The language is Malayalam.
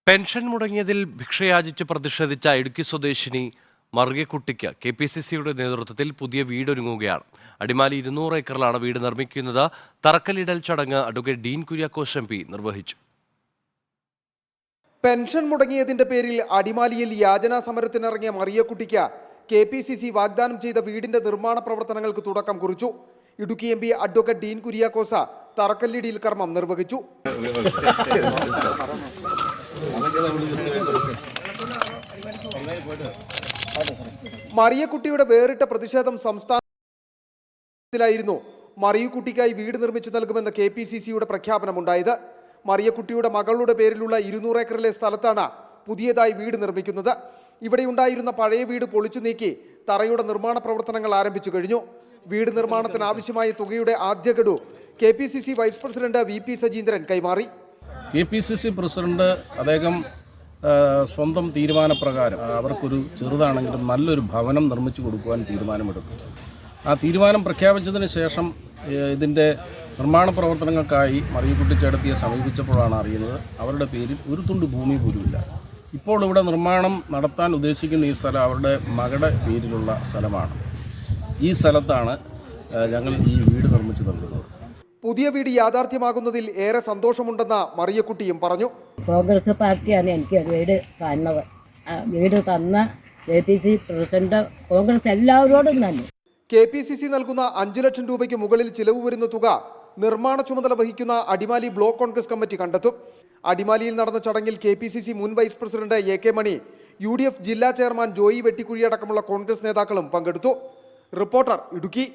പെൻഷൻ മുടങ്ങിയതിൽ ഭിക്ഷയാചിച്ച് പ്രതിഷേധിച്ച ഇടുക്കി സ്വദേശിനി മറിയക്കുട്ടിക്ക് KPCCയുടെ നേതൃത്വത്തിൽ പുതിയ വീടൊരുങ്ങുകയാണ്. അടിമാലി 200 ഏക്കറിലാണ് വീട് നിർമ്മിക്കുന്നത്. തറക്കല്ലിടൽ ചടങ്ങ് അഡ്വക്കേറ്റ് ഡീൻ കുര്യാക്കോസ് MP നിർവഹിച്ചു. പെൻഷൻ മുടങ്ങിയതിന്റെ പേരിൽ അടിമാലിയിൽ യാചനാ സമരത്തിനിറങ്ങിയ മറിയക്കുട്ടിക്ക് KPCC വാഗ്ദാനം ചെയ്ത വീടിന്റെ നിർമ്മാണ പ്രവർത്തനങ്ങൾക്ക് തുടക്കം കുറിച്ചു. ഇടുക്കി MP അഡ്വക്കേറ്റ് ഡീൻ കുര്യാക്കോസ് തറക്കല്ലിടിയിൽ കർമ്മം നിർവഹിച്ചു. മറിയക്കുട്ടിയുടെ വേറിട്ട പ്രതിഷേധം സംസ്ഥാനത്തിലായിരുന്നു. മറിയക്കുട്ടിക്കായി വീട് നിർമ്മിച്ചു നൽകുമെന്ന് KPCCയുടെ പ്രഖ്യാപനമുണ്ടായത്. മറിയക്കുട്ടിയുടെ മകളുടെ പേരിലുള്ള 200 ഏക്കറിലെ സ്ഥലത്താണ് പുതിയതായി വീട് നിർമ്മിക്കുന്നത്. ഇവിടെ ഉണ്ടായിരുന്ന പഴയ വീട് പൊളിച്ചു നീക്കി തറയുടെ നിർമ്മാണ പ്രവർത്തനങ്ങൾ ആരംഭിച്ചു കഴിഞ്ഞു. വീട് നിർമ്മാണത്തിന് ആവശ്യമായ തുകയുടെ ആദ്യ ഗഡു KPCC vice president VP Sajeendran കൈമാറി. KPCC പ്രസിഡന്റ് അദ്ദേഹം സ്വന്തം തീരുമാനപ്രകാരം അവർക്കൊരു ചെറുതാണെങ്കിലും നല്ലൊരു ഭവനം നിർമ്മിച്ചു കൊടുക്കുവാൻ തീരുമാനമെടുത്തു. ആ തീരുമാനം പ്രഖ്യാപിച്ചതിന് ശേഷം ഇതിൻ്റെ നിർമ്മാണ പ്രവർത്തനങ്ങൾക്കായി മറിയക്കുട്ടി ചേട്ടത്തിയെ സമീപിച്ചപ്പോഴാണ് അറിയുന്നത് അവരുടെ പേരിൽ ഒരു തുണ്ട് ഭൂമി പോലുമില്ല. ഇപ്പോൾ ഇവിടെ നിർമ്മാണം നടത്താൻ ഉദ്ദേശിക്കുന്ന ഈ സ്ഥലം അവരുടെ മകളുടെ പേരിലുള്ള സ്ഥലമാണ്. ഈ സ്ഥലത്താണ് ഞങ്ങൾ ഈ വീട് നിർമ്മിച്ചു നൽകുന്നത്. പുതിയ വീട് യാഥാർത്ഥ്യമാകുന്നതിൽ ഏറെ സന്തോഷമുണ്ടെന്ന് മറിയക്കുട്ടിയും പറഞ്ഞു. കോൺഗ്രസ് പാർട്ടിയാണ് എനിക്ക് വീട് തന്നത്. വീട് തന്ന KPCC പ്രസിഡന്റ് കോൺഗ്രസ് എല്ലാവരോടും തന്നെ. KPCC നൽകുന്ന 5 ലക്ഷം രൂപയ്ക്ക് മുകളിൽ ചിലവ് വരുന്ന തുക നിർമ്മാണ ചുമതല വഹിക്കുന്ന അടിമാലി ബ്ലോക്ക് കോൺഗ്രസ് കമ്മിറ്റി കണ്ടെത്തും. അടിമാലിയിൽ നടന്ന ചടങ്ങിൽ KPCC മുൻ വൈസ് പ്രസിഡന്റ് AK മണി, UDF ജില്ലാ ചെയർമാൻ ജോയി വെട്ടിക്കുഴി അടക്കമുള്ള കോൺഗ്രസ് നേതാക്കളും പങ്കെടുത്തു. റിപ്പോർട്ടർ, ഇടുക്കി.